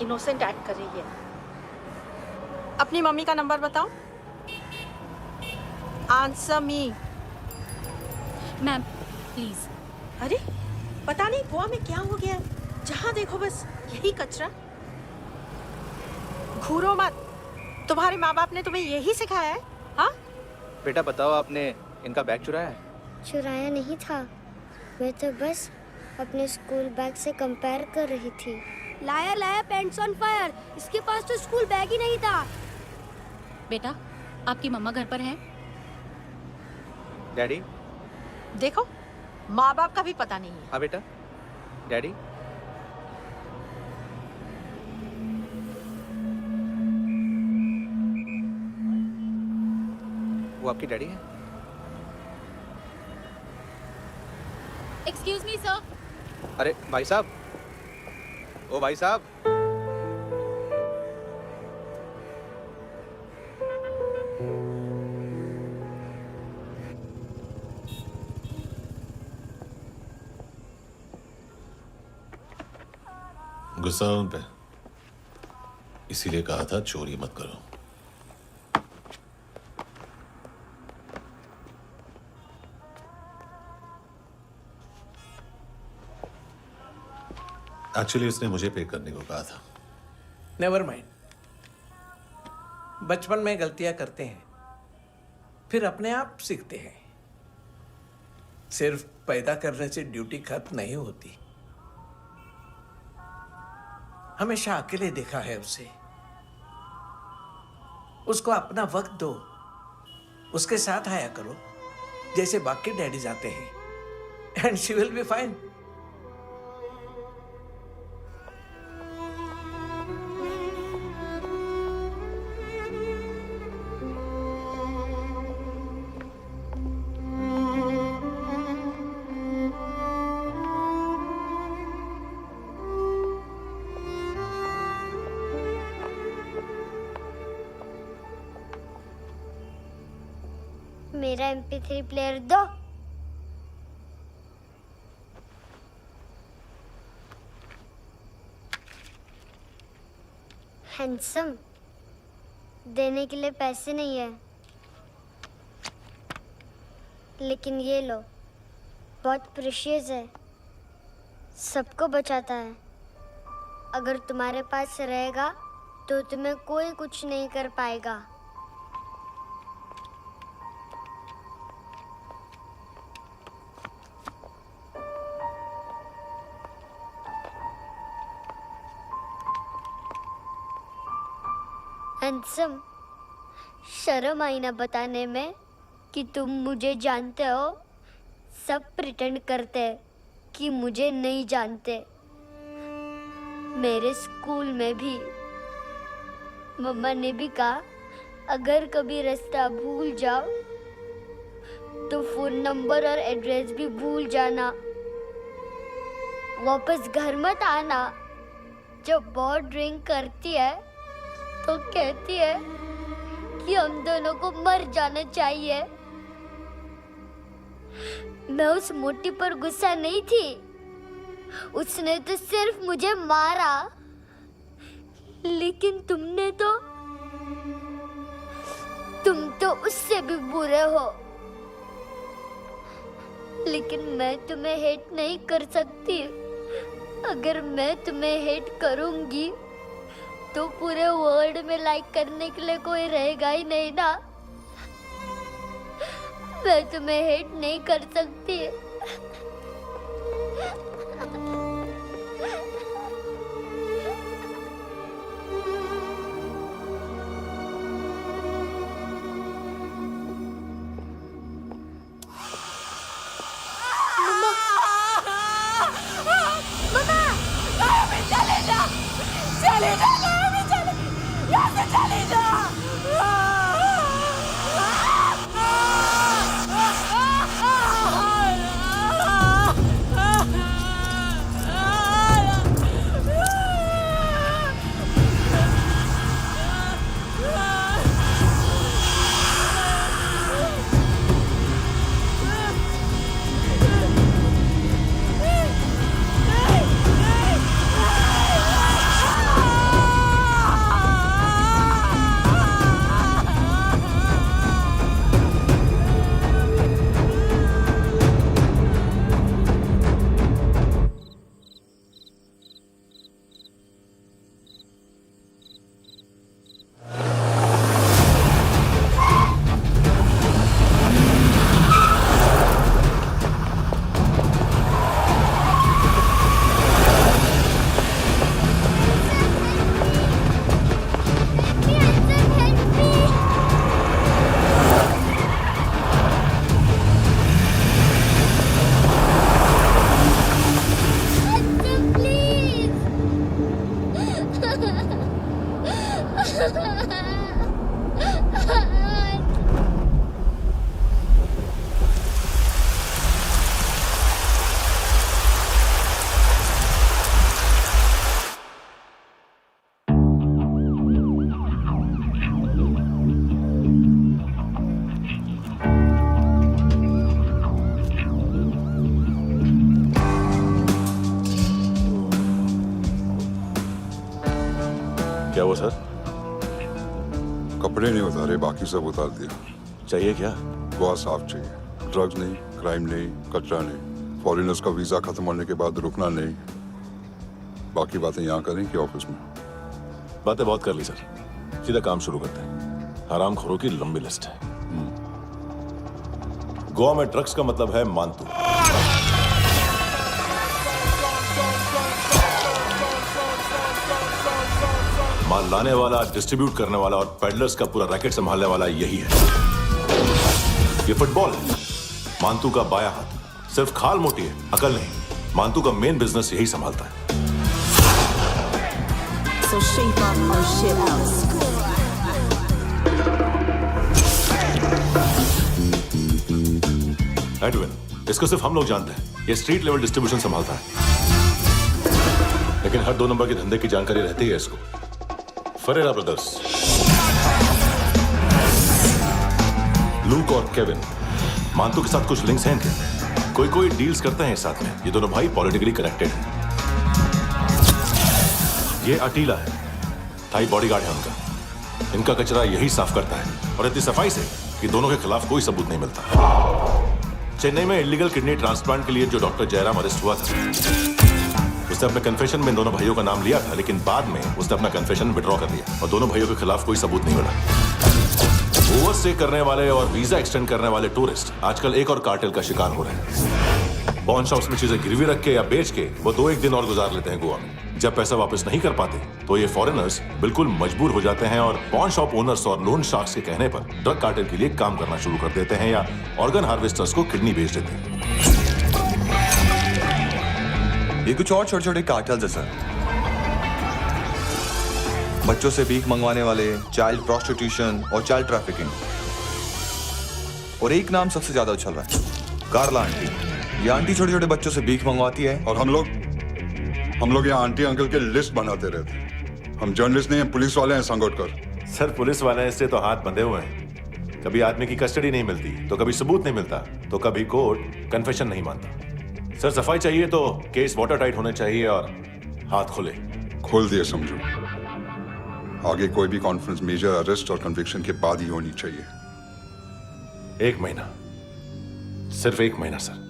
Innocent act कर रही है। अपनी मम्मी का नंबर बताओ। Answer me. Ma'am please. अरे पता नहीं गोवा में क्या हो गया, जहाँ देखो बस यही कचरा। घूरो मत, तुम्हारे माँ बाप ने तुम्हें यही सिखाया है? हाँ बेटा बताओ, आपने इनका बैग चुराया है? चुराया नहीं था, मैं तो बस अपने स्कूल बैग से कंपेयर कर रही थी। लाया लाया पैंट्स ऑन फायर, इसके पास तो स्कूल बैग ही नहीं था। बेटा आपकी मम्मा घर पर हैं? डैडी? देखो, माँ बाप का भी पता नहीं है। हाँ बेटा। डैडी? वो आपकी डैडी है? Excuse me sir. अरे भाई साहब, ओ भाई साहब। गुस्सा उन पे, इसीलिए कहा था चोरी मत करो। एक्चुअली उसने मुझे पे करने को कहा था। नेवर माइंड, बचपन में गलतियां करते हैं, फिर अपने आप सीखते हैं। सिर्फ पैदा करने से ड्यूटी खत्म नहीं होती। हमेशा अकेले देखा है उसे। उसको अपना वक्त दो, उसके साथ आया करो जैसे बाकी डैडीज आते हैं, and she will be fine. मेरा MP3 प्लेयर दो। हैंडसम, देने के लिए पैसे नहीं है, लेकिन ये लो, बहुत प्रेशियस है, सबको बचाता है। अगर तुम्हारे पास रहेगा तो तुम्हें कोई कुछ नहीं कर पाएगा। हैंडसम, शर्म आई ना बताने में कि तुम मुझे जानते हो। सब प्रिटेंड करते हैं कि मुझे नहीं जानते। मेरे स्कूल में भी मम्मा ने भी कहा, अगर कभी रास्ता भूल जाओ तो फोन नंबर और एड्रेस भी भूल जाना। वापस घर मत आना। जब बहुत ड्रिंक करती है तो कहती है कि हम दोनों को मर जाना चाहिए। मैं उस मोटी पर गुस्सा नहीं थी, उसने तो सिर्फ मुझे मारा। लेकिन तुम तो उससे भी बुरे हो। लेकिन मैं तुम्हें हेट नहीं कर सकती। अगर मैं तुम्हें हेट करूंगी तो पूरे वर्ल्ड में लाइक करने के लिए कोई रहेगा ही नहीं ना। मैं तुम्हें हेट नहीं कर सकती। चले जा, यहाँ से चले जा। सर? कपड़े नहीं उतारे, बाकी सब उतार दिया। चाहिए क्या? गोवा साफ चाहिए। ड्रग्स नहीं, क्राइम नहीं, कचरा नहीं। फॉरेनर्स का वीजा खत्म होने के बाद रुकना नहीं। बाकी बातें यहाँ करें कि ऑफिस में? बातें बहुत कर ली सर, सीधा काम शुरू करते हैं। हरामखोरों की लंबी लिस्ट है। गोवा में ड्रग्स का मतलब है मानतू। माल लाने वाला, डिस्ट्रीब्यूट करने वाला और पेडलर्स का पूरा रैकेट संभालने वाला यही है। ये फुटबॉल है, मानतू का बायां हाथ। सिर्फ खाल मोटी है, अकल नहीं। मानतू का मेन बिजनेस यही संभालता है। So shape up our shit out. Edwin, इसको सिर्फ हम लोग जानते हैं। ये स्ट्रीट लेवल डिस्ट्रीब्यूशन संभालता है, लेकिन हर 2 नंबर के धंधे की जानकारी रहती है इसको। फरेरा ब्रदर्स, लूक और केविन, मानतू के साथ कुछ लिंक्स हैं इनके। कोई डील्स करते हैं साथ में। ये दोनों भाई पॉलिटिकली कनेक्टेड हैं। ये अटीला है, थाई बॉडीगार्ड है उनका। इनका कचरा यही साफ करता है, और इतनी सफाई से कि दोनों के खिलाफ कोई सबूत नहीं मिलता। चेन्नई में इलीगल किडनी ट्रांसप्लांट के लिए जो डॉक्टर जयराम अरेस्ट हुआ था, उसने अपने कन्फेशन में दोनों भाइयों का नाम लिया था, लेकिन बाद में उसने अपना कन्फेशन विड्रॉ कर लिया और दोनों भाइयों के खिलाफ कोई सबूत नहीं मिला। ओवरस्टे करने वाले और वीजा एक्सटेंड करने वाले टूरिस्ट आजकल एक और कार्टेल का शिकार हो रहे हैं। पॉन शॉप्स में चीजें गिरवी रख के या बेच के वो 2-1 दिन और गुजार लेते हैं गोवा में। जब पैसा वापस नहीं कर पाते तो ये फॉरेनर्स बिल्कुल मजबूर हो जाते हैं और पॉन शॉप ओनर्स और लोन शार्क्स के कहने पर ड्रग कार्टेल के लिए काम करना शुरू कर देते हैं या ऑर्गन हार्वेस्टर्स को किडनी बेच देते हैं। ये कुछ और छोटे छोटे कार्टेल्स है सर। बच्चों से भीख मंगवाने वाले, चाइल्ड प्रोस्टिट्यूशन और चाइल्ड ट्रैफिकिंग। और एक नाम सबसे ज्यादा उछल रहा है, कार्ला आंटी। ये आंटी छोटे छोटे बच्चों से भीख मंगवाती है। और हम लोग यहाँ आंटी अंकल के लिस्ट बनाते रहते। हम जर्नलिस्ट नहीं हैं, पुलिस वाले हैं संगोटकर। सर पुलिस वाले इससे तो हाथ बंधे हुए हैं। कभी आदमी की कस्टडी नहीं मिलती, तो कभी सबूत नहीं मिलता, तो कभी कोर्ट कन्फेशन नहीं मानता। सर सफाई चाहिए तो केस वाटर टाइट होने चाहिए और हाथ खुले। खोल दिए समझो। आगे कोई भी कॉन्फ्रेंस मेजर अरेस्ट और कन्विक्शन के बाद ही होनी चाहिए। 1 महीना, सिर्फ 1 महीना सर।